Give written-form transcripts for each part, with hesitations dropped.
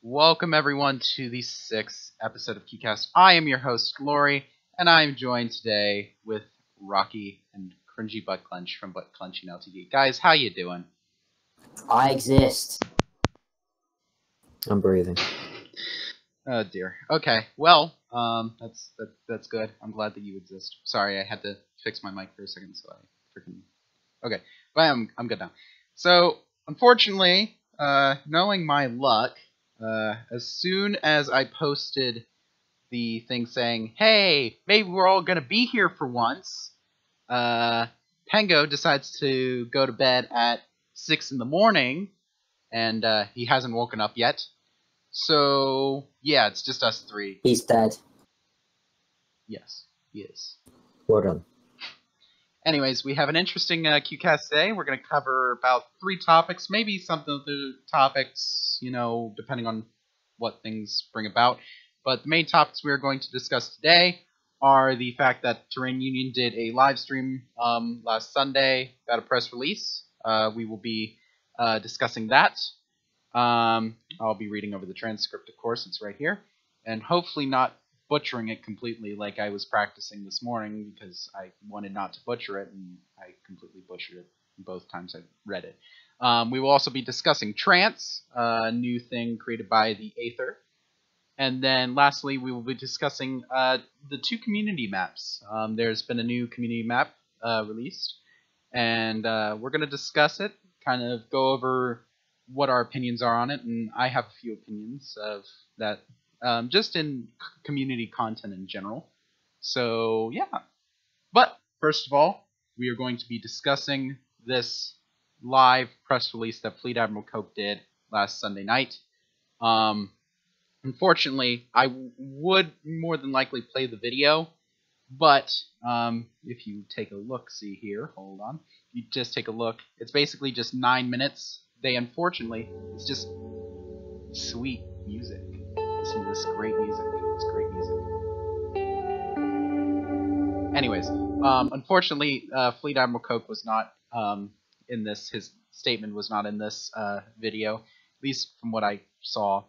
Welcome everyone to the 6th episode of QCast. I am your host, Lori, and I am joined today with Rocky and Cringey Buttclench from Buttclenchean LTD. Guys, how you doing? I exist. I'm breathing. Oh dear. Okay, well, that's good. I'm glad that you exist. Sorry, I had to fix my mic for a second, so I freaking... Okay, but I'm good now. So, unfortunately, knowing my luck, as soon as I posted the thing saying, hey, maybe we're all going to be here for once, Pengo decides to go to bed at 6 in the morning, and he hasn't woken up yet. So, yeah, it's just us three. He's dead. Yes, he is. Well done. Anyways, we have an interesting QCast today. We're going to cover about 3 topics, maybe some of the topics, depending on what things bring about. But the main topics we are going to discuss today are the fact that Terrain Union did a live stream last Sunday, got a press release. We will be discussing that. I'll be reading over the transcript, of course, it's right here. And hopefully not butchering it completely like I was practicing this morning, because I wanted not to butcher it, and I completely butchered it both times I read it. We will also be discussing Trance, a new thing created by the Aether. And then lastly, we will be discussing the 2 community maps. There's been a new community map released, and we're going to discuss it, kind of go over what our opinions are on it, and I have a few opinions of that. Just in community content in general. So, yeah. But, first of all, we are going to be discussing this live press release that Fleet Admiral Coke did last Sunday night. Unfortunately, I would more than likely play the video, but if you take a look-see here, hold on, you just take a look, it's basically just 9 minutes. It's just sweet music. Listen to this great music. It's great music. Anyways, unfortunately, Fleet Admiral Coke was not in this. His statement was not in this video, at least from what I saw.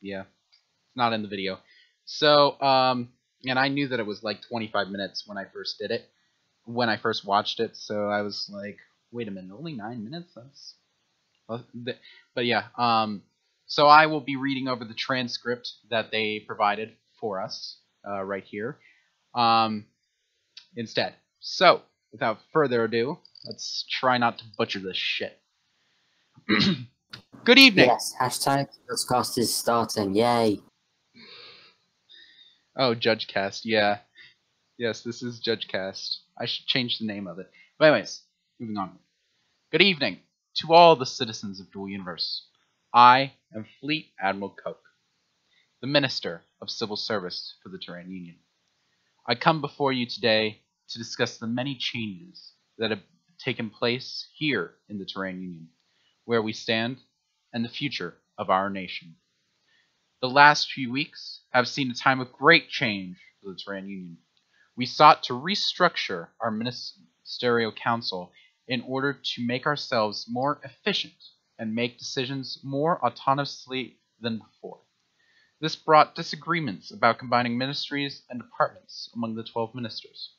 Yeah, it's not in the video. So, and I knew that it was like 25 minutes when I first did it, when I first watched it. So I was like, wait a minute, only 9 minutes? That's... But yeah, so I will be reading over the transcript that they provided for us right here instead. So, without further ado, let's try not to butcher this shit. Good evening! Yes, hashtag podcast is starting, yay! Oh, JudgeCast, yeah. Yes, this is JudgeCast. I should change the name of it. But anyways, moving on. Good evening to all the citizens of Dual Universe. I am Fleet Admiral Coke, the Minister of Civil Service for the Terrain Union. I come before you today to discuss the many changes that have taken place here in the Terrain Union, where we stand, and the future of our nation. The last few weeks have seen a time of great change for the Terrain Union. We sought to restructure our ministerial council in order to make ourselves more efficient and make decisions more autonomously than before. This brought disagreements about combining ministries and departments among the 12 ministers,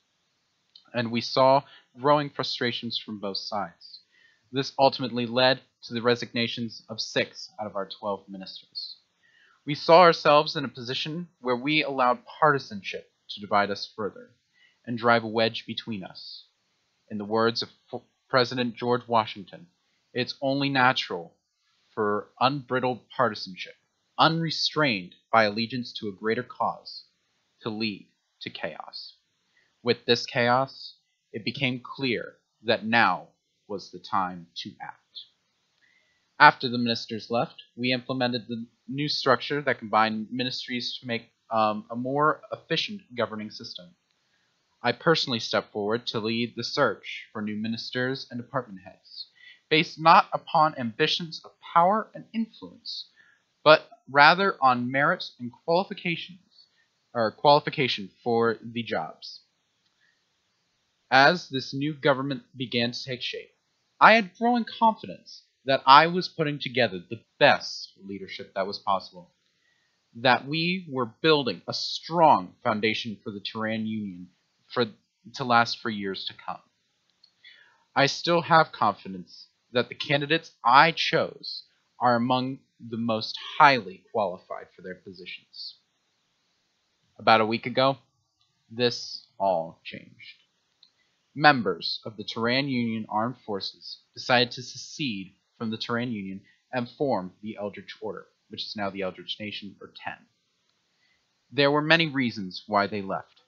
and we saw growing frustrations from both sides. This ultimately led to the resignations of 6 out of our 12 ministers. We saw ourselves in a position where we allowed partisanship to divide us further and drive a wedge between us. In the words of President George Washington, it's only natural for unbridled partisanship, unrestrained by allegiance to a greater cause, to lead to chaos. With this chaos, it became clear that now was the time to act. After the ministers left, we implemented the new structure that combined ministries to make a more efficient governing system. I personally stepped forward to lead the search for new ministers and department heads, based not upon ambitions of power and influence, but rather on merit and qualification for the jobs. As this new government began to take shape, I had growing confidence that I was putting together the best leadership that was possible. that we were building a strong foundation for the Terran Union to last for years to come. I still have confidence that the candidates I chose are among the most highly qualified for their positions. About a week ago, this all changed. Members of the Terran Union Armed Forces decided to secede from the Terran Union and form the Eldritch Order, which is now the Eldritch Nation, or 10. There were many reasons why they left,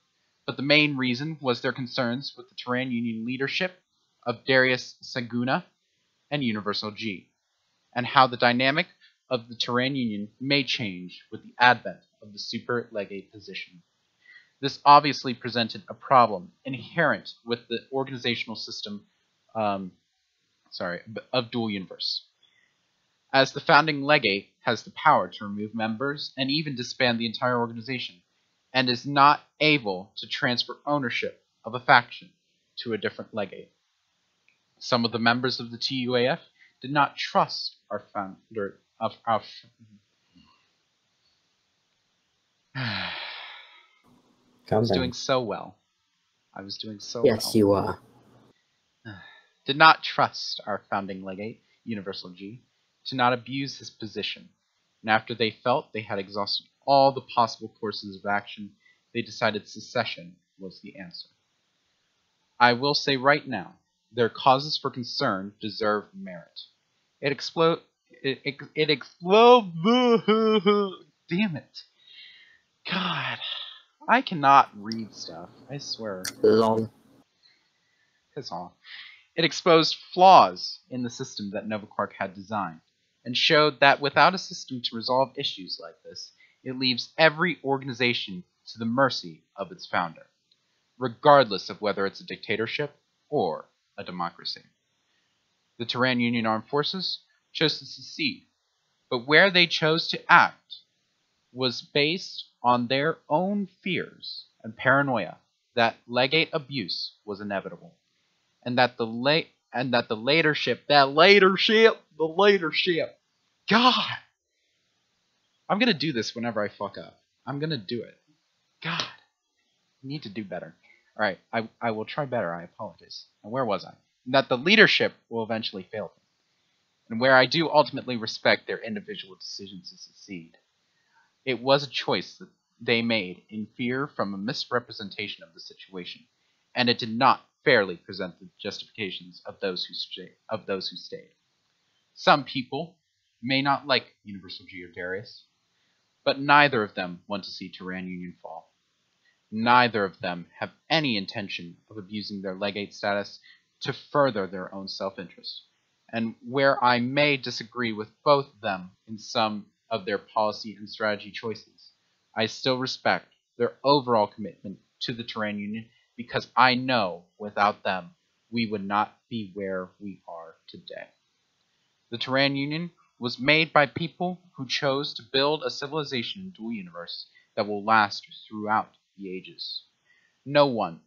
but the main reason was their concerns with the Terran Union leadership of Darius Saguna and Universal G, and how the dynamic of the Terran Union may change with the advent of the Super Legate position. This obviously presented a problem inherent with the organizational system of Dual Universe, as the founding legate has the power to remove members and even disband the entire organization, and is not able to transfer ownership of a faction to a different legate. Some of the members of the TUAF did not trust our founder of our I Calm was down. doing so well. I was doing so Yes, well. you are. Did not trust our founding legate, Universal G, to not abuse his position, and after they felt they had exhausted all the possible courses of action, they decided secession was the answer. I will say right now, their causes for concern deserve merit. It explode. Damn it. God, I cannot read stuff. I swear. Lol. Piss off. It exposed flaws in the system that Novaquark had designed, and showed that without a system to resolve issues like this, it leaves every organization to the mercy of its founder, regardless of whether it's a dictatorship or a democracy. The Terran Union Armed Forces chose to secede, but where they chose to act was based on their own fears and paranoia that legate abuse was inevitable, and that the leadership, God, I'm gonna do this whenever I fuck up. I'm gonna do it. God, I need to do better. All right, I will try better. I apologize. And where was I? That the leadership will eventually fail them, and where I do ultimately respect their individual decisions to succeed. It was a choice that they made in fear from a misrepresentation of the situation, and it did not fairly present the justifications of those who stayed. Some people may not like Universal G or Darius, but neither of them want to see Terran Union fall. Neither of them have any intention of abusing their legate status to further their own self-interest, and where I may disagree with both of them in some of their policy and strategy choices, I still respect their overall commitment to the Terran Union, because I know without them we would not be where we are today. The Terran Union was made by people who chose to build a civilization in Dual Universe that will last throughout the ages. No one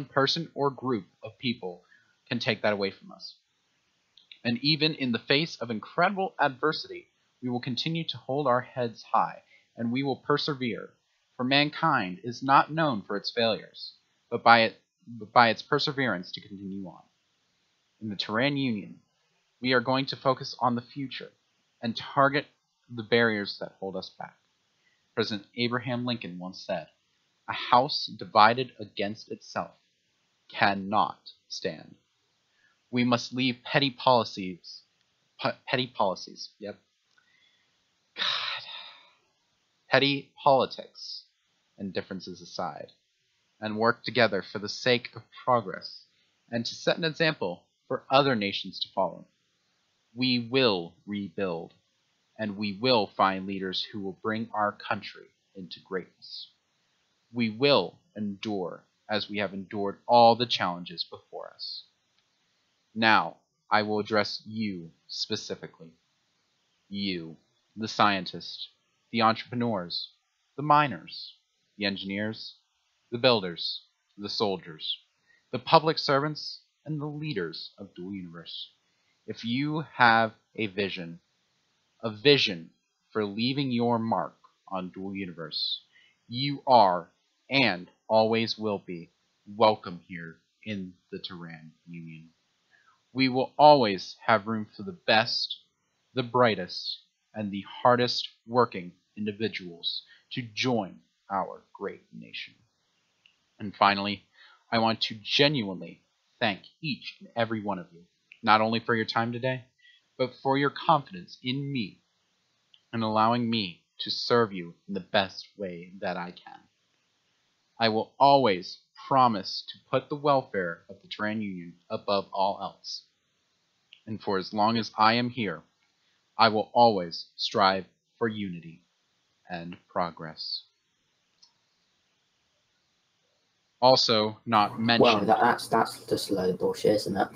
person or group of people can take that away from us. And even in the face of incredible adversity, we will continue to hold our heads high, and we will persevere, for mankind is not known for its failures, but by its perseverance to continue on. In the Terran Union, we are going to focus on the future and target the barriers that hold us back. President Abraham Lincoln once said, "A house divided against itself cannot stand." We must leave petty policies. Yep. God. Petty politics and differences aside, and work together for the sake of progress, and to set an example for other nations to follow. We will rebuild, and we will find leaders who will bring our country into greatness. We will endure as we have endured all the challenges before us. Now, I will address you specifically. You, the scientists, the entrepreneurs, the miners, the engineers, the builders, the soldiers, the public servants, and the leaders of Dual Universe. If you have a vision for leaving your mark on Dual Universe. You are, and always will be, welcome here in the Terran Union. We will always have room for the best, the brightest, and the hardest working individuals to join our great nation. And finally, I want to genuinely thank each and every one of you, not only for your time today, but for your confidence in me and allowing me to serve you in the best way that I can. I will always promise to put the welfare of the Terran Union above all else. And for as long as I am here, I will always strive for unity and progress. Also, not mentioned. Well, that's just a load of bullshit, isn't it?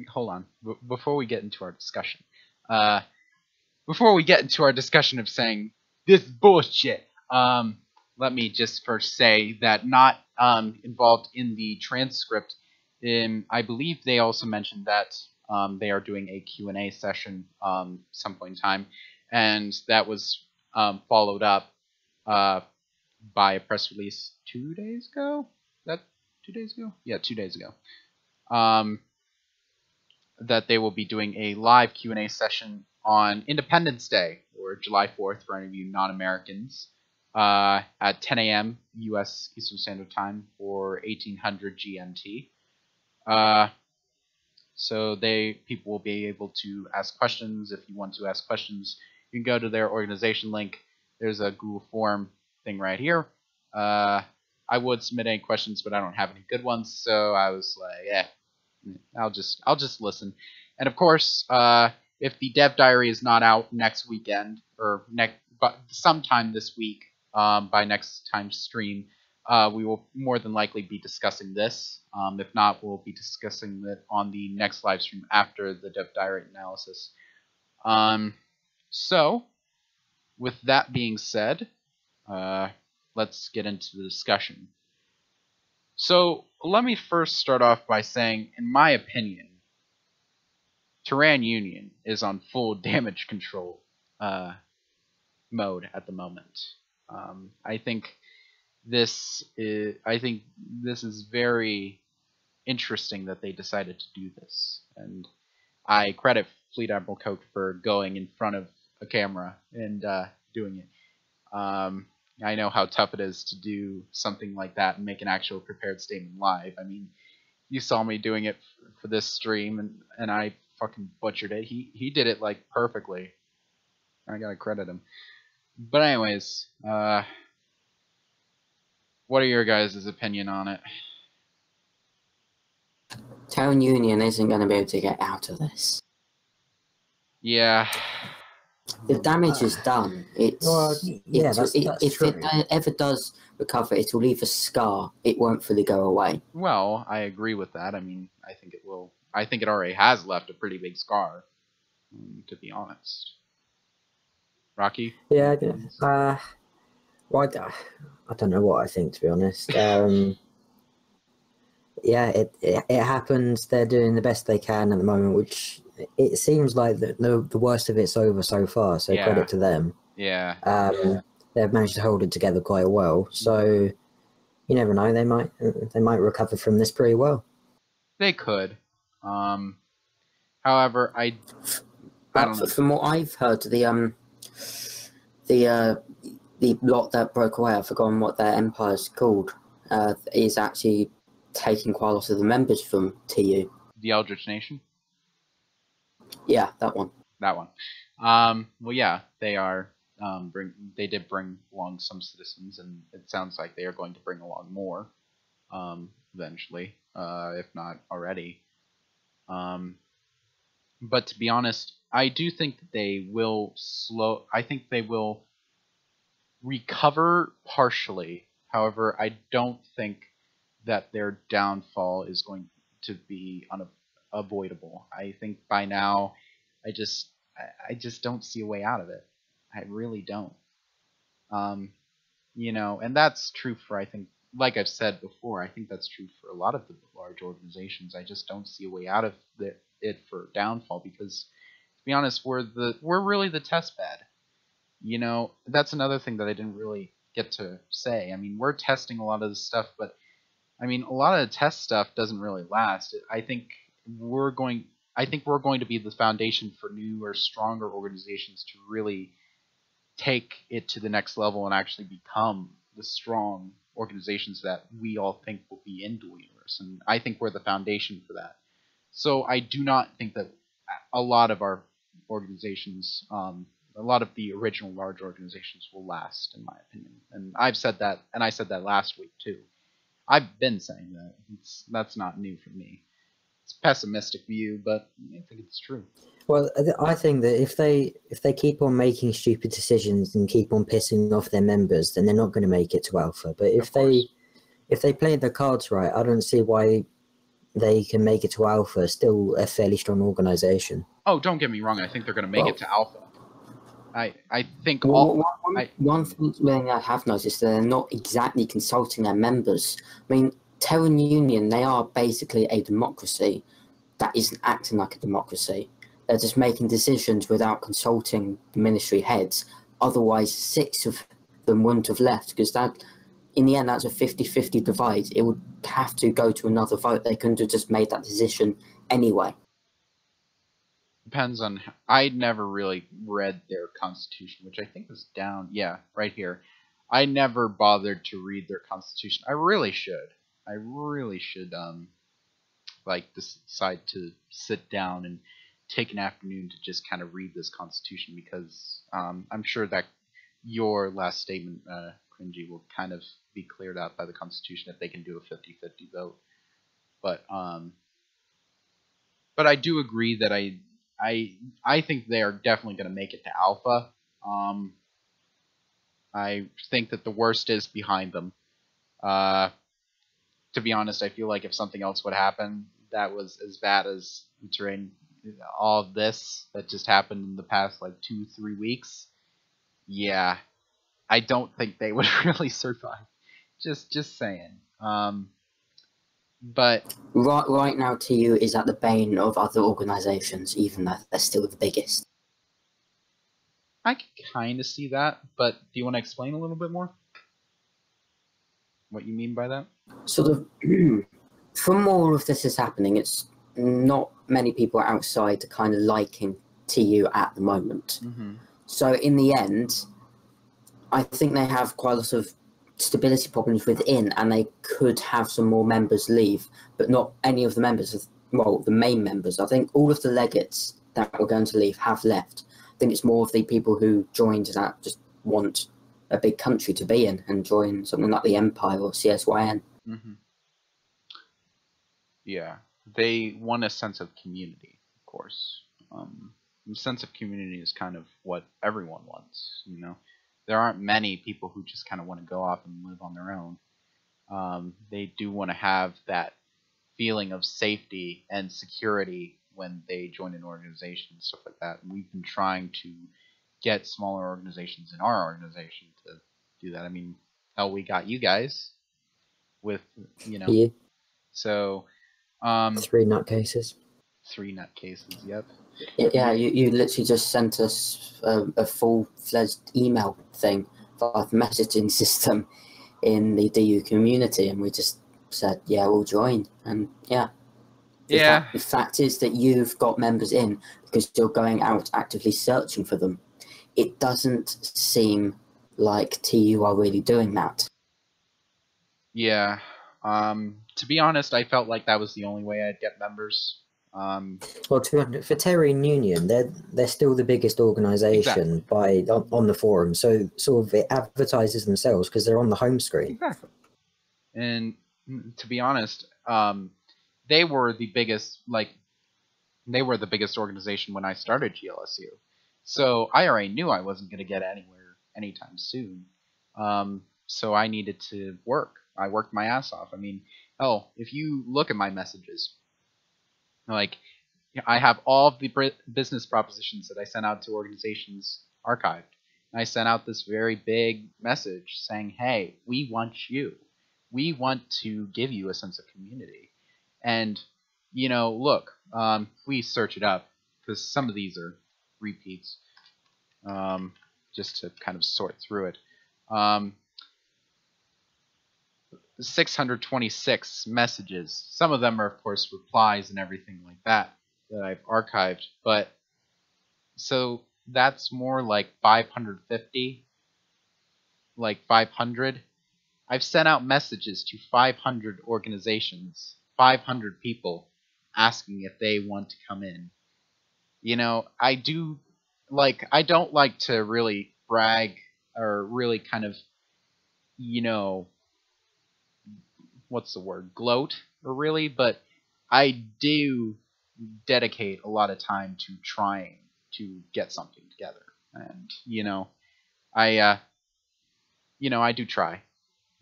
Hold on. Before we get into our discussion, of saying this bullshit, let me just first say that not involved in the transcript. I believe they also mentioned that they are doing a Q&A session some point in time, and that was followed up by a press release 2 days ago. That 2 days ago? Yeah, 2 days ago. That they will be doing a live Q&A session on Independence Day, or July 4th for any of you non-Americans, at 10 a.m. U.S. Eastern Standard Time or 1800 GMT. So people will be able to ask questions. If you want to ask questions, you can go to their organization link. There's a Google form thing right here. I would submit any questions, but I don't have any good ones, so I was like, I'll just listen. And of course, if the Dev Diary is not out next weekend or but sometime this week, by next time's stream, we will more than likely be discussing this. If not, we'll be discussing it on the next live stream after the Dev Diary analysis. So, with that being said, let's get into the discussion. So, let me first start off by saying, in my opinion, Terran Union is on full damage control mode at the moment. I think this is very interesting that they decided to do this, and I credit Fleet Admiral Koch for going in front of a camera and doing it. I know how tough it is to do something like that and make an actual prepared statement live. I mean, you saw me doing it for this stream, and I fucking butchered it. He did it like perfectly. I gotta credit him. But anyways, what are your guys' opinion on it? Terran Union isn't going to be able to get out of this. Yeah. The damage is done. If it ever does recover, it will leave a scar. It won't fully go away. Well, I agree with that. I mean, I think it will. I think it already has left a pretty big scar, to be honest. Rocky? Yeah, well, I don't know what I think, to be honest. Yeah, it happens. They're doing the best they can at the moment, which it seems like the worst of it's over so far. So Yeah. credit to them. Yeah. They've managed to hold it together quite well. So you never know. They might recover from this pretty well. They could. However, I don't know. From what I've heard, the lot that broke away, I've forgotten what their empire's called, is actually taking quite a lot of the members from TU. The Eldritch Nation? Yeah, that one. That one. Well, yeah, they are. They did bring along some citizens, and it sounds like they are going to bring along more, eventually, if not already. But to be honest, I do think that they will I think they will recover partially. However, I don't think that their downfall is going to be unavoidable. I think by now, I just don't see a way out of it. I really don't. And that's true for, I think, like I've said before, I think that's true for a lot of the large organizations. I just don't see a way out of it for downfall, because be honest, we're really the test bed. You know, that's another thing that I didn't really get to say. I mean, we're testing a lot of this stuff, but I mean, a lot of the test stuff doesn't really last. We're going I think we're going to be the foundation for newer, stronger organizations to really take it to the next level and actually become the strong organizations that we all think will be in Dual Universe. And I think we're the foundation for that. So I do not think that a lot of our organizations, a lot of the original large organizations will last, in my opinion. And I've said that, and I said that last week too. I've been saying that. That's not new for me. It's a pessimistic view, but I think it's true. Well, I think that if they keep on making stupid decisions and keep on pissing off their members, then they're not going to make it to Alpha. But if they play their cards right, I don't see why they can make it to Alpha. Still a fairly strong organization. Oh, don't get me wrong. I think they're going to make it to Alpha. I think one thing I have noticed, they're not exactly consulting their members. I mean, Terran Union, they are basically a democracy that isn't acting like a democracy. They're just making decisions without consulting the ministry heads. Otherwise, 6 of them wouldn't have left, because that, in the end, that's a 50-50 divide. It would have to go to another vote. They couldn't have just made that decision anyway. Depends on. I never really read their constitution, which I think is down. Yeah, right here. I never bothered to read their constitution. I really should. Decide to sit down and take an afternoon to just kind of read this constitution, because I'm sure that your last statement, Cringey, will kind of be cleared out by the constitution if they can do a 50-50 vote. But I do agree that I think they are definitely going to make it to Alpha. I think that the worst is behind them. To be honest, I feel like if something else would happen that was as bad as all of this that just happened in the past like 2-3 weeks, yeah, I don't think they would really survive. Just saying. But right now, TU is at the bane of other organizations, even though they're still the biggest. I can kind of see that, but do you want to explain a little bit more? What you mean by that? Sort of, from all of this is happening, it's not many people outside kind of liking TU at the moment. Mm-hmm. So in the end, I think they have quite a lot of stability problems within, and they could have some more members leave, but not any of the members. Well, the main members. I think all of the legates that were going to leave have left. I think it's more of the people who joined that just want a big country to be in and join something like the Empire or CSYN. Mm-hmm. Yeah, they want a sense of community, of course. The sense of community is kind of what everyone wants, you know. There aren't many people who just kind of want to go off and live on their own. They do want to have that feeling of safety and security when they join an organization and stuff like that. And we've been trying to get smaller organizations in our organization to do that. I mean, hell, we got you guys with, you know. Yeah. So, 3 nutcases. 3 nutcases, yep. Yeah, you literally just sent us a full-fledged email thing via the messaging system in the DU community, and we just said, yeah, we'll join. And yeah. The fact is that you've got members in because you're going out actively searching for them. It doesn't seem like TU are really doing that. Yeah. To be honest, I felt like that was the only way I'd get members. Well, for Terran Union, they're still the biggest organization on the forum, so sort of it advertises themselves because they're on the home screen. Exactly. And to be honest, they were the biggest organization when I started GLSU. So I already knew I wasn't going to get anywhere anytime soon. So I needed to work. I worked my ass off. I mean, hell, if you look at my messages, like, I have all of the business propositions that I sent out to organizations archived. And I sent out this very big message saying, hey, we want you. We want to give you a sense of community. And, you know, look, we search it up because some of these are repeats, just to kind of sort through it. 626 messages. Some of them are, of course, replies and everything like that I've archived. But so that's more like 550, like 500. I've sent out messages to 500 organizations, 500 people, asking if they want to come in. You know, I don't like to really brag or really kind of, you know, what's the word, gloat, or really, but I do dedicate a lot of time to trying to get something together. And, I do try,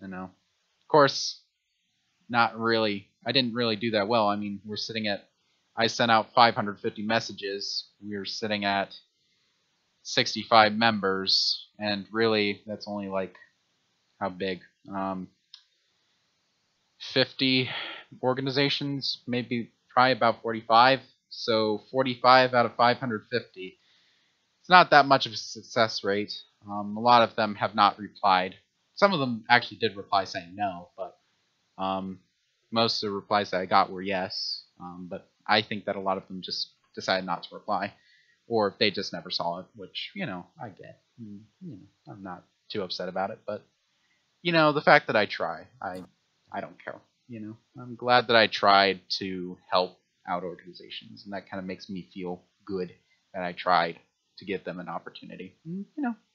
Of course, not really, I didn't really do that well. I mean, I sent out 550 messages. We're sitting at 65 members, and really, that's only like, how big? 50 organizations, maybe probably about 45. So 45 out of 550. It's not that much of a success rate. A lot of them have not replied. Some of them actually did reply saying no, but most of the replies that I got were yes. But I think that a lot of them just decided not to reply, or they just never saw it, which, I get. I'm not too upset about it, but the fact that I try, I don't care. I'm glad that I tried to help out organizations, and that kind of makes me feel good that I tried to give them an opportunity.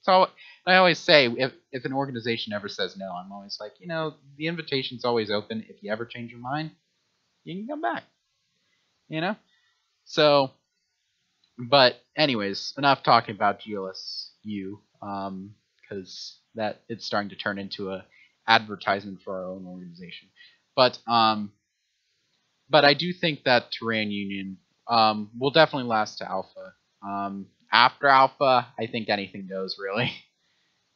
So I always say, if an organization ever says no, I'm always like, the invitation's always open. If you ever change your mind, you can come back. So, but anyways, enough talking about GLSU, because that it's starting to turn into a advertisement for our own organization. But I do think that Terran Union will definitely last to Alpha. After Alpha, I think anything goes, really.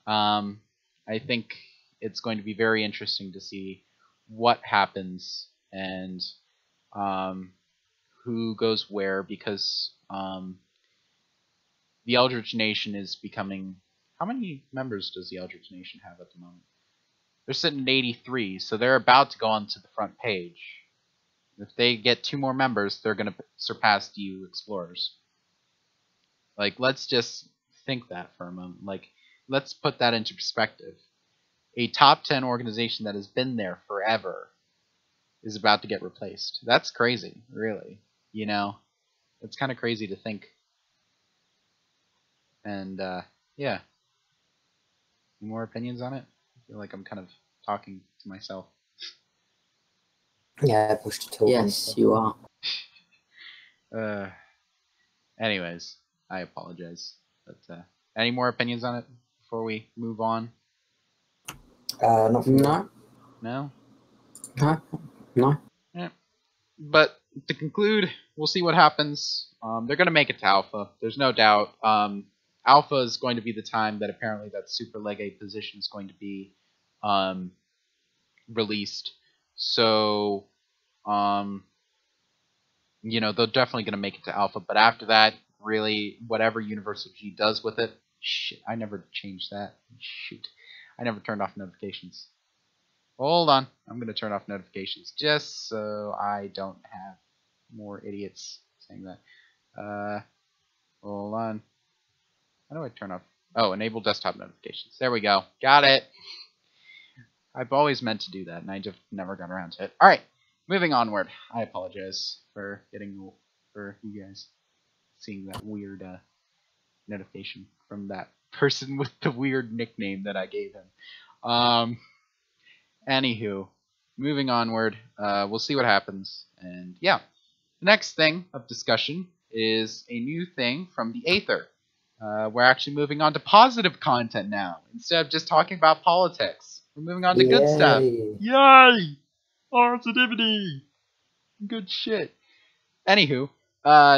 I think it's going to be very interesting to see what happens and who goes where, because the Eldritch Nation is becoming... How many members does the Eldritch Nation have at the moment? They're sitting at 83, so they're about to go onto the front page. If they get 2 more members, they're going to surpass DU Explorers. Like, let's just think that for a moment. Like, let's put that into perspective. A top 10 organization that has been there forever is about to get replaced. That's crazy, really. It's kind of crazy to think. And, yeah. Any more opinions on it? I feel like I'm kind of talking to myself. Yeah, push to talk. Yes, you are. Anyways, I apologize. But any more opinions on it before we move on? Nothing. No. No? No. Yeah. But to conclude, we'll see what happens. They're going to make it to Alpha. There's no doubt. Alpha is going to be the time that apparently that Super Legate position is going to be released. So, they're definitely going to make it to Alpha. But after that, really, whatever Universal G does with it... Shit, I never changed that. Shoot. I never turned off notifications. Hold on. I'm going to turn off notifications just so I don't have more idiots saying that. Hold on. How do I turn off? Oh, enable desktop notifications. There we go. Got it. I've always meant to do that, and I just never got around to it. All right, moving onward. I apologize for you guys seeing that weird notification from that person with the weird nickname that I gave him. Anywho, moving onward. We'll see what happens, and yeah. The next thing of discussion is a new thing from the Aether. We're actually moving on to positive content now, instead of just talking about politics. We're moving on to good stuff. Yay! Positivity! Good shit. Anywho,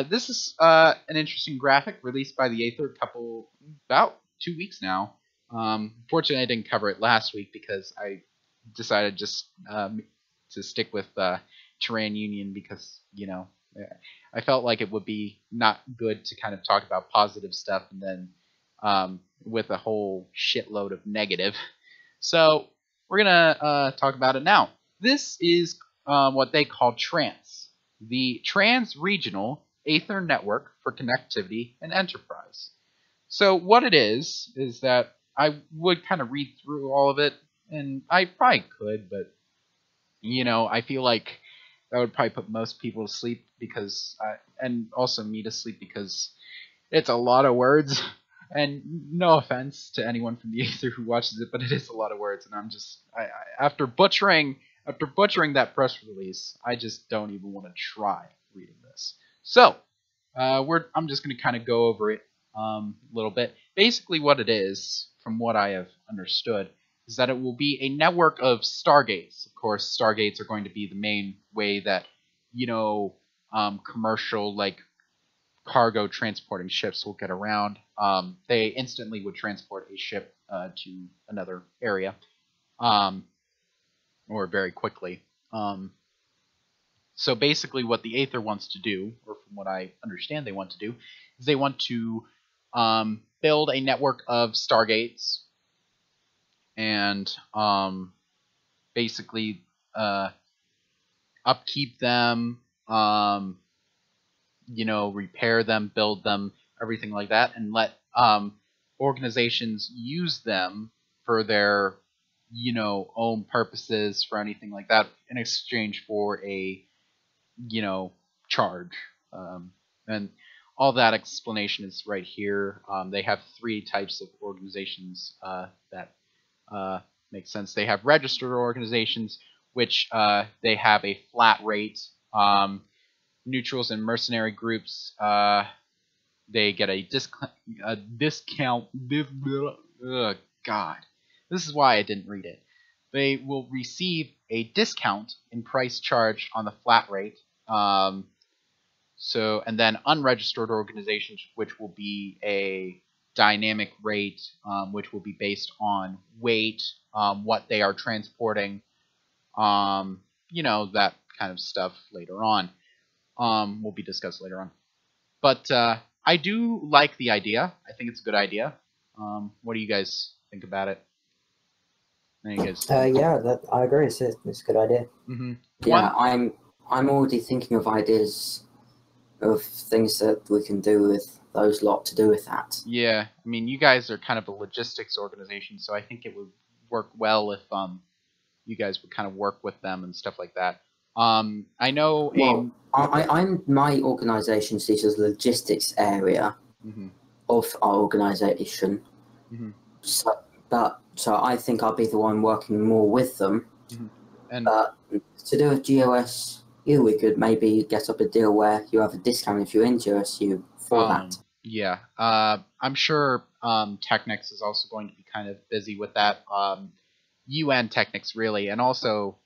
this is an interesting graphic released by the Aether about 2 weeks now. Fortunately, I didn't cover it last week because I decided just to stick with Terran Union because, I felt like it would be not good to kind of talk about positive stuff and then with a whole shitload of negative. So we're gonna talk about it now. This is what they call TRANS, the Trans-Regional Aether Network for Connectivity and Enterprise. So what it is that I would kind of read through all of it, and I probably could, but I feel like that would probably put most people to sleep and also me to sleep because it's a lot of words. And no offense to anyone from the Aether who watches it, but it is a lot of words, and after butchering that press release, I just don't even want to try reading this. So I'm just going to kind of go over it a little bit. Basically, what it is, from what I have understood, is that it will be a network of stargates. Of course, stargates are going to be the main way that commercial cargo transporting ships will get around. They instantly would transport a ship to another area, or very quickly. So basically what the Aether wants to do, or from what I understand they want to do, is they want to build a network of stargates and basically upkeep them, repair them, build them, everything like that, and let organizations use them for their own purposes, for anything like that, in exchange for a charge. And all that explanation is right here. They have 3 types of organizations that make sense. They have registered organizations, which they have a flat rate. Neutrals and mercenary groups, they get a discount. Oh, God. This is why I didn't read it. They will receive a discount in price charged on the flat rate. And then unregistered organizations, which will be a dynamic rate, which will be based on weight, what they are transporting, that kind of stuff later on. Will be discussed later on. But I do like the idea. I think it's a good idea. What do you guys think about it? Yeah, I agree. It's a good idea. Mm-hmm. Yeah, I'm already thinking of ideas of things that we can do with those lot to do with that. Yeah, I mean, you guys are kind of a logistics organization, so I think it would work well if you guys would kind of work with them and stuff like that. I know. I'm my organisation sees as logistics area of our organisation. Mm-hmm. So I think I'll be the one working more with them. Mm-hmm. And to do with GLSQ, we could maybe get up a deal where you have a discount if you're in GLSQ for that. Yeah. I'm sure Technics is also going to be kind of busy with that. You and Technics, really, and also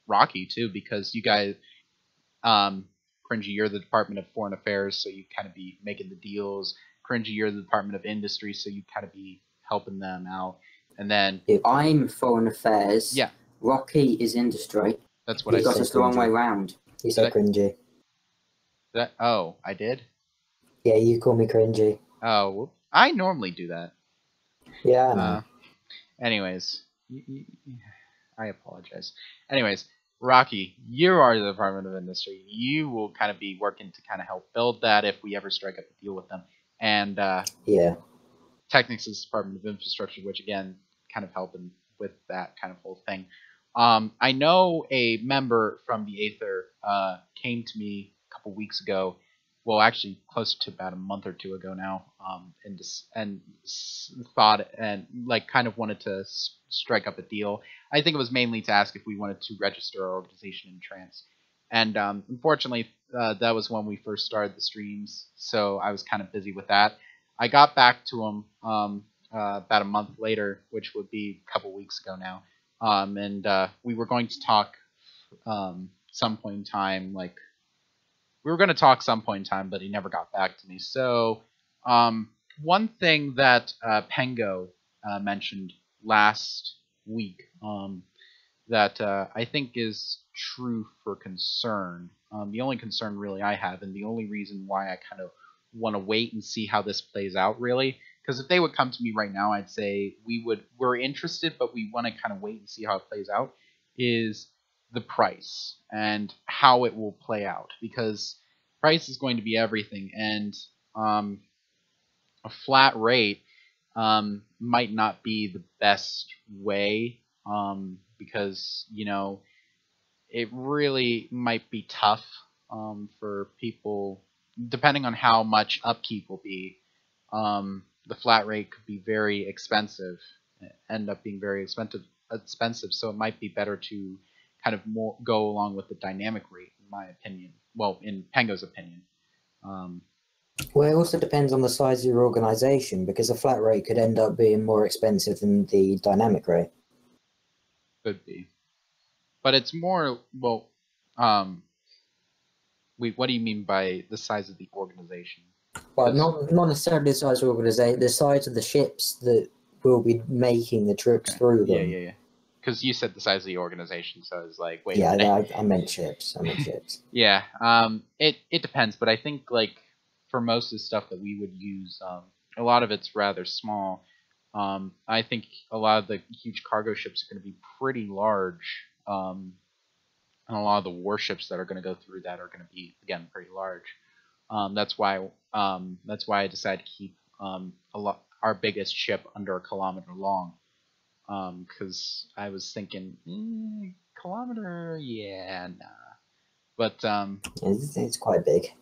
Rocky, too, because you guys, Cringey, you're the Department of Foreign Affairs, so you kind of be making the deals. Cringey, you're the Department of Industry, so you kind of be helping them out. And then I'm Foreign Affairs. Yeah. Rocky is Industry. That's what I got said. us the wrong way round. You said Cringey. Oh, I did? Yeah, you call me Cringey. Oh, I normally do that. Yeah, I know. Anyways, I apologize. Anyways, Rocky, you are the Department of Industry. You will kind of be working to kind of help build that if we ever strike up a deal with them. And yeah. Technics is Department of Infrastructure, which again, kind of helping with that kind of whole thing. I know a member from the Aether came to me a couple weeks ago. Well, actually, close to about a month or 2 ago now, and thought and kind of wanted to strike up a deal. I think it was mainly to ask if we wanted to register our organization in Trans. And unfortunately, that was when we first started the streams, so I was kind of busy with that. I got back to him about a month later, which would be a couple weeks ago now, and we were going to talk some point in time, we were going to talk some point in time, but he never got back to me. So one thing that Pengo mentioned last week that I think is true for concern The only concern really I have, and the only reason why I kind of want to wait and see how this plays out, really, because if they would come to me right now, I'd say we're interested, but we want to kind of wait and see how it plays out, is the price and how it will play out, because price is going to be everything, and a flat rate might not be the best way, because it really might be tough for people, depending on how much upkeep will be. The flat rate could be very expensive, end up being very expensive. So it might be better to kind of more go along with the dynamic rate, in my opinion. Well, in Pengo's opinion. Well, it also depends on the size of your organization, because a flat rate could end up being more expensive than the dynamic rate. Could be. But it's more, well, wait, what do you mean by the size of the organization? Well, not necessarily the size of the organization, the size of the ships that will be making the troops through them. Yeah. Because you said the size of the organization, so I was like, wait a Yeah, minute. I meant ships. Yeah, it depends, but I think, like, for most of the stuff that we would use, a lot of it's rather small. I think a lot of the huge cargo ships are going to be pretty large, and a lot of the warships that are going to go through that are going to be, again, pretty large. That's why I decided to keep our biggest ship under a kilometer long, because I was thinking kilometer, yeah, nah. But It's quite big.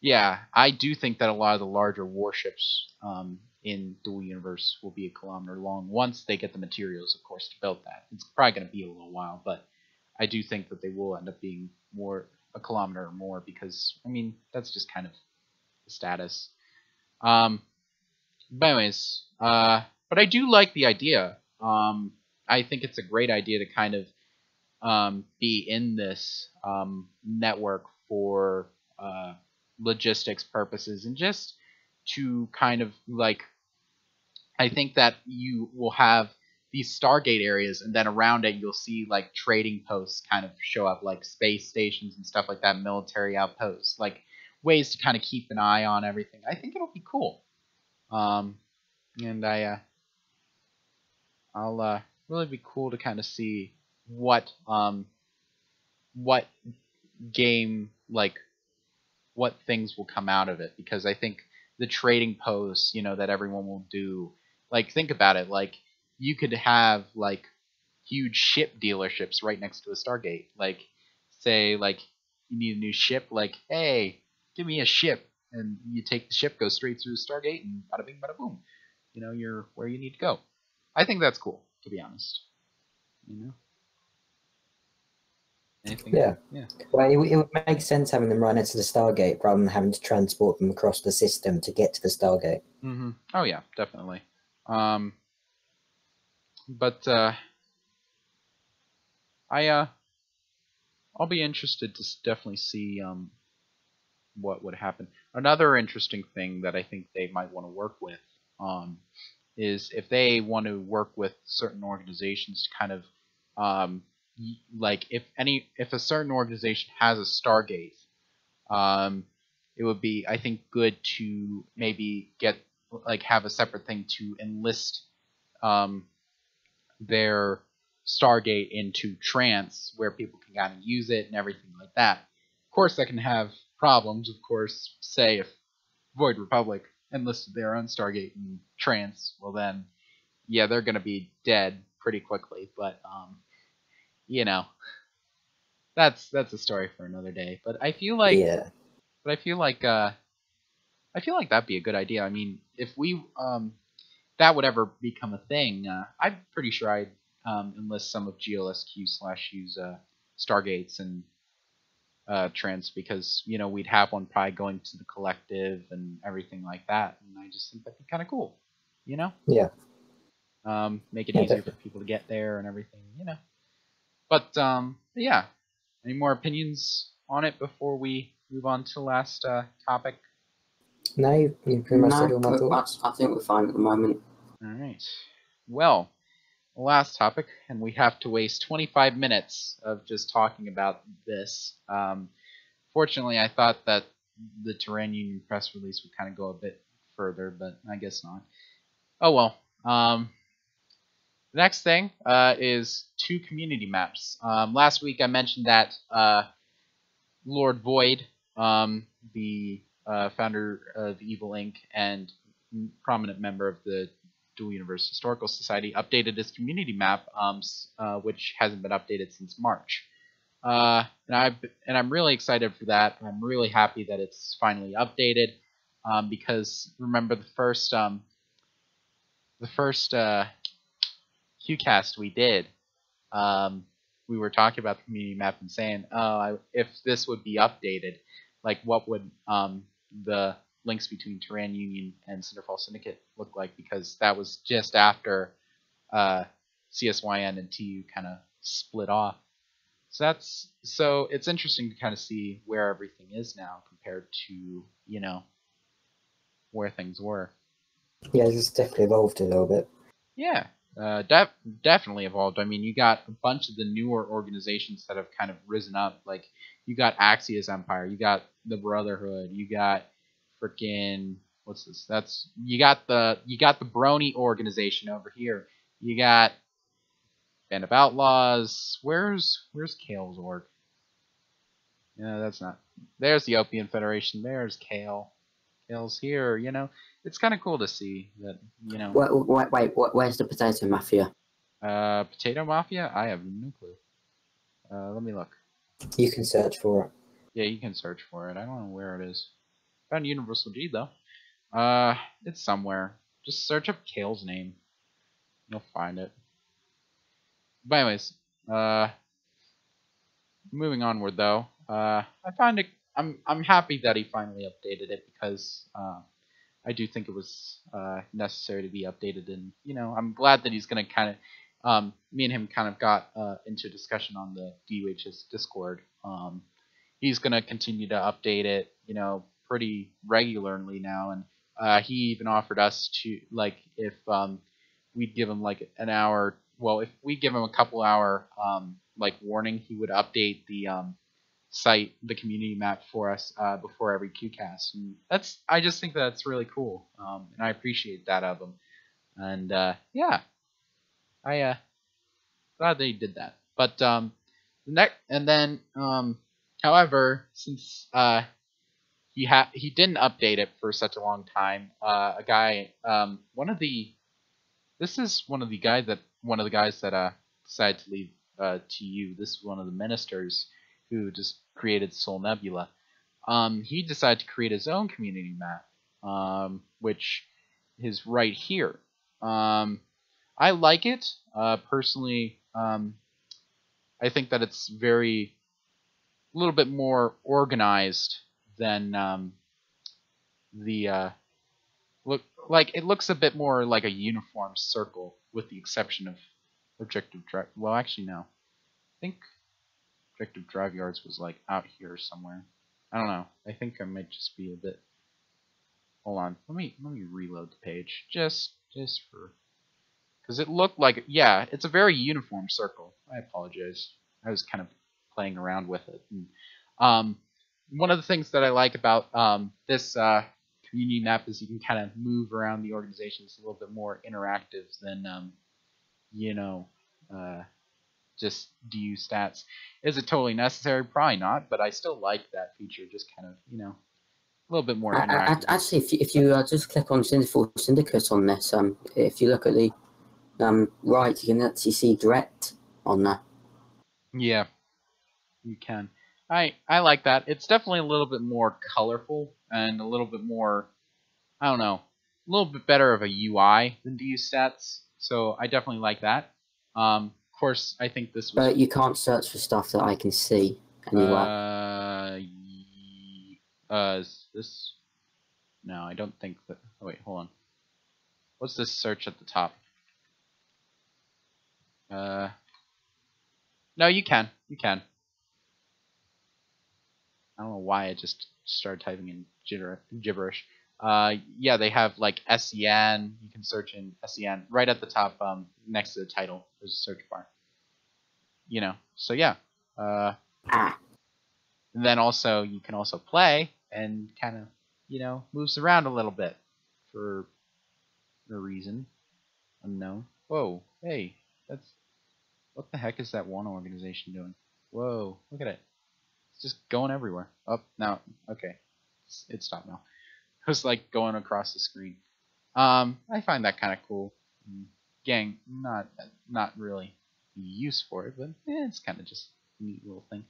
yeah, I do think that a lot of the larger warships in Dual Universe will be a kilometer long once they get the materials, of course, to build that. It's probably going to be a little while, but I do think that they will end up being a kilometer or more, because, I mean, that's just kind of the status. But anyways, but I do like the idea. I think it's a great idea to kind of be in this network for logistics purposes, and just to kind of, like, I think that you will have these Stargate areas, and then around it you'll see, like, trading posts kind of show up, like space stations and stuff like that, military outposts, like ways to kind of keep an eye on everything. I think it'll be cool. And I'll really be cool to kind of see what game, like, what things will come out of it, because I think the trading posts, that everyone will do, like, think about it, like, you could have, like, huge ship dealerships right next to a Stargate, like, say, like, you need a new ship, like, hey, give me a ship, and you take the ship, go straight through the Stargate, and bada bing, bada boom, you're where you need to go. I think that's cool, to be honest. Anything? Yeah. Yeah. Well, it would make sense having them right next to the Stargate rather than having to transport them across the system to get to the Stargate. Mm-hmm. Oh yeah, definitely. But I'll be interested to definitely see what would happen. Another interesting thing that I think they might want to work with is if they want to work with certain organizations to kind of like, if a certain organization has a Stargate, it would be, I think, good to maybe have a separate thing to enlist their Stargate into trance, where people can kind of use it and everything like that. Of course, that can have problems. Of course, say if Void Republic enlisted their own Stargate in trance, well then, yeah, they're going to be dead pretty quickly. But that's a story for another day. But I feel like, I feel like that'd be a good idea. I mean, if we that would ever become a thing, I'm pretty sure I'd enlist some of GLSQ/U's Stargates and trance, because we'd have one probably going to the collective and everything like that, and I just think that'd be kind of cool. Yeah. Make it easier for people to get there and everything. But yeah. Any more opinions on it before we move on to the last topic? No, you pretty much said all my thoughts. I think we're fine at the moment. All right. Well, last topic, and we have to waste 25 minutes of just talking about this. Fortunately, I thought that the Terran Union press release would kind of go a bit further, but I guess not. Oh well. The next thing is 2 community maps. Last week I mentioned that Lord Void, the founder of Evil Inc. and prominent member of the Dual Universe Historical Society, updated his community map, which hasn't been updated since March. And I'm really excited for that. I'm really happy that it's finally updated, because remember the first QCast we did, we were talking about the community map and saying, oh, if this would be updated, like what would the links between Terran Union and Cinderfall Syndicate look like? Because that was just after CSYN and TU kind of split off. So it's interesting to kind of see where everything is now compared to, you know, where things were. Yeah, it's definitely evolved a little bit. Yeah, definitely evolved. I mean, you got a bunch of the newer organizations that have kind of risen up. Like, you got Axios Empire, you got the Brotherhood, you got freaking what's this? You got the Brony organization over here. You got Band of Outlaws. Where's Kale's org? Yeah, that's not. There's the Opium Federation. There's Kale. Kale's here. You know, it's kind of cool to see that. You know. Wait, where's the Potato Mafia? Potato Mafia? I have no clue. Let me look. You can search for it. Yeah, you can search for it. I don't know where it is. Found Universal G though. It's somewhere. Just search up Kale's name. You'll find it. But anyways, moving onward though, I find it. I'm happy that he finally updated it, because I do think it was necessary to be updated, and you know, I'm glad that he's gonna kind of me and him kind of got into discussion on the DUHS Discord. He's gonna continue to update it, you know, pretty regularly now, and he even offered us to, like, if we'd give him like an hour. Well, if we give him a couple hour like warning, he would update the site, the community map for us before every QCast, and I just think that's really cool, and I appreciate that of him, and yeah, I glad that he did that. But however, since he didn't update it for such a long time, a guy, this is one of the guys that decided to leave TU. This is one of the ministers who just created Soul Nebula. He decided to create his own community map, which is right here. I like it personally. I think that it's a little bit more organized than it looks a bit more like a uniform circle, with the exception of Objective Drive. Well, actually, no. I think Objective Drive Yards was like out here somewhere. I don't know. I think I might just be a bit. Hold on. Let me reload the page just for, because it looked like, yeah, it's a very uniform circle. I apologize. I was kind of playing around with it. And, one of the things that I like about this community map is you can kind of move around the organization. It's a little bit more interactive than, you know, just DU stats. Is it totally necessary? Probably not, but I still like that feature. Just kind of, you know, a little bit more interactive. Actually, if you just click on Cinderfall Syndicate on this, if you look at the right, you can actually see direct on there. Yeah, you can. I like that. It's definitely a little bit more colorful and a little bit more, I don't know, a little bit better of a UI than DU stats. So I definitely like that. Of course, I think this was. But you can't search for stuff that I can see anywhere. Is this? No, I don't think that. Oh wait, hold on. What's this search at the top? No, you can. You can. I don't know why I just started typing in gibberish. Yeah, they have like SEN. You can search in SEN right at the top, next to the title. There's a search bar. You know, so yeah. And then also you can also play and kind of, moves around a little bit for a reason unknown. Whoa, hey, what the heck is that one organization doing? Whoa, look at it. It's just going everywhere. Oh, now, okay. It stopped now. It was like going across the screen. I find that kind of cool. Gang, not really use for it, but it's kind of just a neat little thing.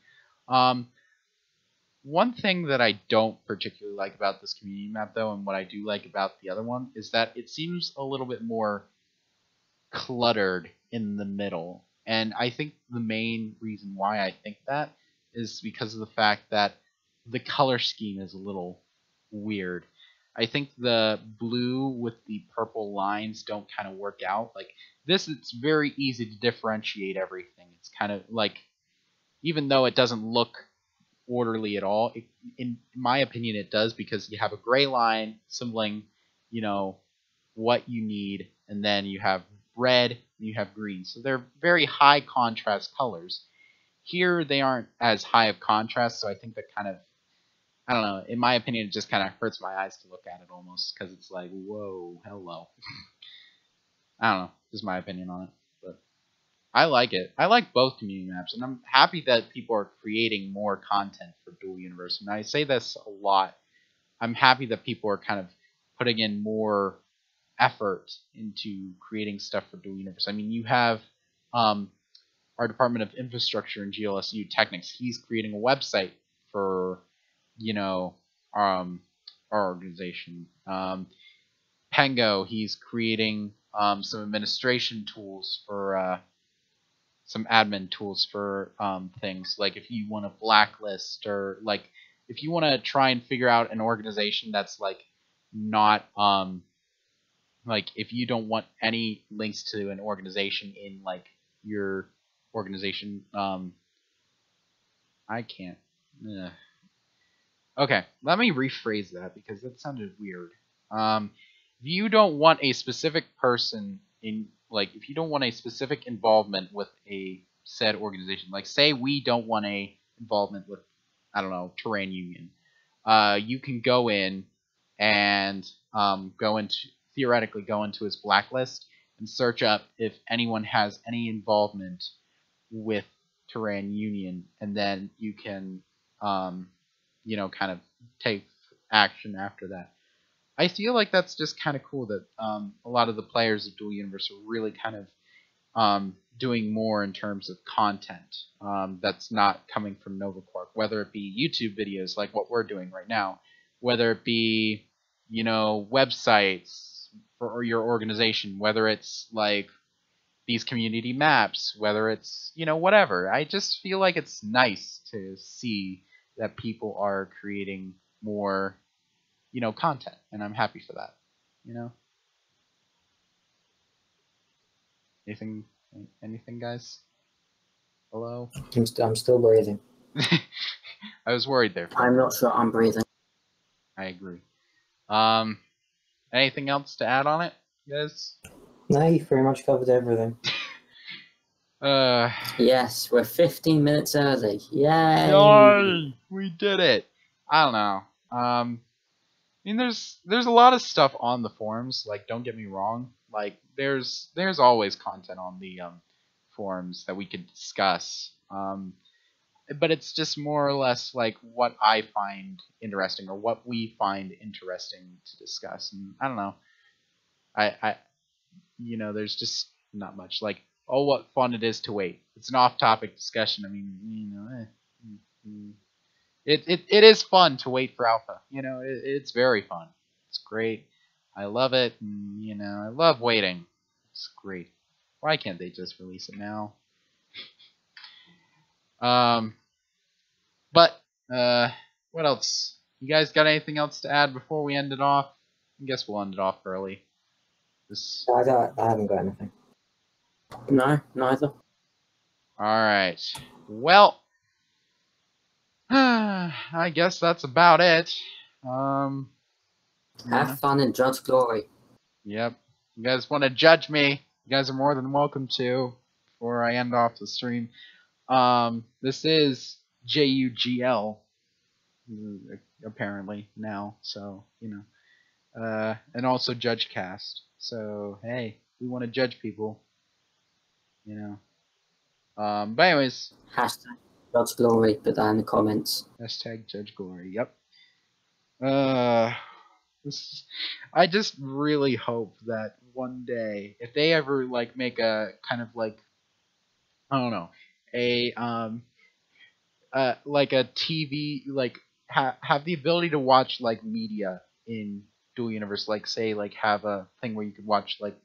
One thing that I don't particularly like about this community map, though, and what I do like about the other one, is that it seems a little bit more cluttered in the middle. And I think the main reason why I think that is because of the fact that the color scheme is a little weird. I think the blue with the purple lines don't kind of work out. Like this, it's very easy to differentiate everything. It's kind of like, even though it doesn't look orderly at all, in my opinion it does, because you have a gray line symboling, what you need, and then you have red and you have green. So they're very high contrast colors. Here they aren't as high of contrast, so I think that kind of, I don't know, in my opinion it just kind of hurts my eyes to look at it almost, because it's like, whoa, hello. I don't know, just my opinion on it. But I like it. I like both community maps, and I'm happy that people are creating more content for Dual Universe. And I say this a lot. I'm happy that people are kind of putting in more effort into creating stuff for Dual Universe. I mean, you have our Department of Infrastructure and GLSU Technics. He's creating a website for, our organization. Pengo, he's creating some administration tools for some admin tools for things, like if you want to blacklist, or like if you want to try and figure out an organization that's like not like if you don't want any links to an organization in like your organization, I can't. Okay, let me rephrase that because that sounded weird. If you don't want a specific person in, like, if you don't want a specific involvement with a said organization, like say we don't want a involvement with, I don't know, Terrain Union, you can go in and theoretically go into his blacklist and search up if anyone has any involvement with Terrain Union, and then you can kind of take action after that. I feel like that's just kind of cool that a lot of the players of Dual Universe are really kind of doing more in terms of content that's not coming from Nova Quark, whether it be YouTube videos like what we're doing right now, whether it be, websites for your organization, whether it's like these community maps, whether it's, whatever. I just feel like it's nice to see that people are creating more, content, and I'm happy for that, Anything, guys? Hello? I'm still breathing. I was worried there. I'm not sure I'm breathing. I agree. Anything else to add on it, guys? No, you pretty much covered everything. Yes, we're 15 minutes early. Yay! Yay! We did it. I don't know. I mean, there's a lot of stuff on the forums. Like, don't get me wrong. Like, there's always content on the forums that we could discuss. But it's just more or less like what I find interesting, or what we find interesting to discuss. And I don't know. I there's just not much. Like, oh, what fun it is to wait. It's an off-topic discussion. I mean, it is fun to wait for alpha. It's very fun. It's great. I love it. And, I love waiting. It's great. Why can't they just release it now? But what else? You guys got anything else to add before we end it off? I guess we'll end it off early. I haven't got anything. No, neither. Alright. Well, I guess that's about it. Have fun and judge glory. Yep. You guys want to judge me? You guys are more than welcome to before I end off the stream. This is JUGL apparently now. So and also Judge Cast. So hey, we want to judge people, But anyways, Hashtag God's glory. Put that in the comments. hashtag Judge Glory. Yep. I just really hope that one day, if they ever like make a kind of like, I don't know, a like a TV, like have the ability to watch like media in Dual Universe, like say like have a thing where you could watch like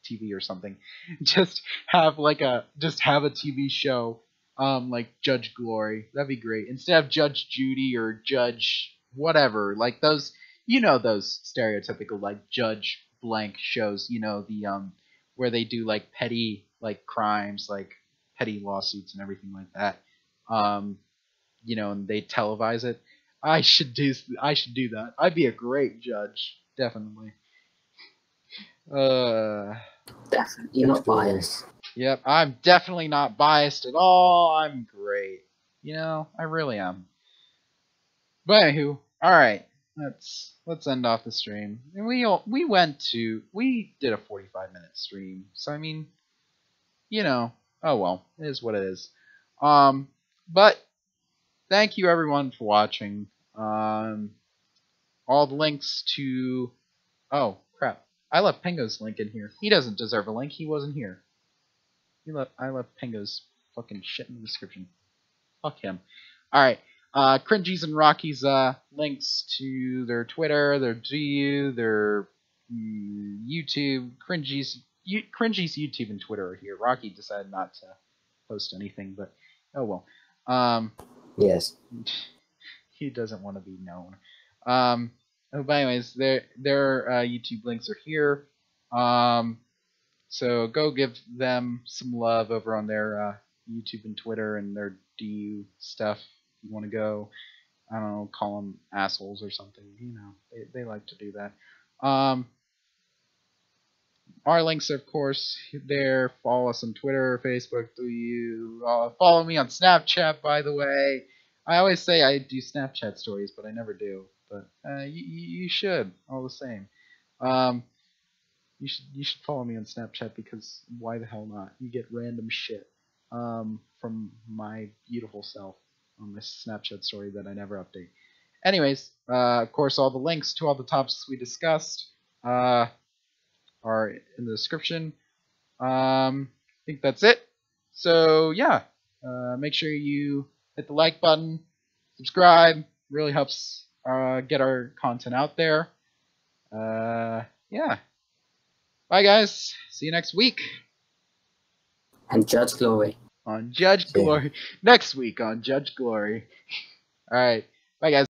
TV or something. just have a TV show, like Judge Glory. That'd be great. Instead of Judge Judy or Judge whatever, like those, those stereotypical like Judge blank shows. The where they do like petty like crimes, like petty lawsuits and everything like that. And they televise it. I should do that. I'd be a great judge, definitely. Definitely not biased. Yep, I'm definitely not biased at all. I'm great. I really am. But anywho, all right, let's end off the stream. And we did a 45-minute stream, so I mean, oh well, it is what it is. But thank you everyone for watching. All the links to... Oh, crap. I left Pengo's link in here. He doesn't deserve a link. He wasn't here. I left Pengo's fucking shit in the description. Fuck him. Alright. Cringey's and Rocky's links to their Twitter, their GU, their YouTube. Cringey's YouTube and Twitter are here. Rocky decided not to post anything, but oh well. Yes. He doesn't want to be known. But anyways, their YouTube links are here. So go give them some love over on their YouTube and Twitter and their DU stuff. If you want to go, I don't know, call them assholes or something. They like to do that. Our links are, of course, there. Follow us on Twitter, Facebook. Follow me on Snapchat, by the way. I always say I do Snapchat stories, but I never do. But you should, all the same. You should follow me on Snapchat, because why the hell not? You get random shit from my beautiful self on my Snapchat story that I never update. Anyways, of course, all the links to all the topics we discussed are in the description. I think that's it. So yeah, make sure you hit the like button, subscribe. Really helps get our content out there. Yeah. Bye, guys. See you next week. And Judge Glory. On Judge Glory. Next week on Judge Glory. All right. Bye, guys.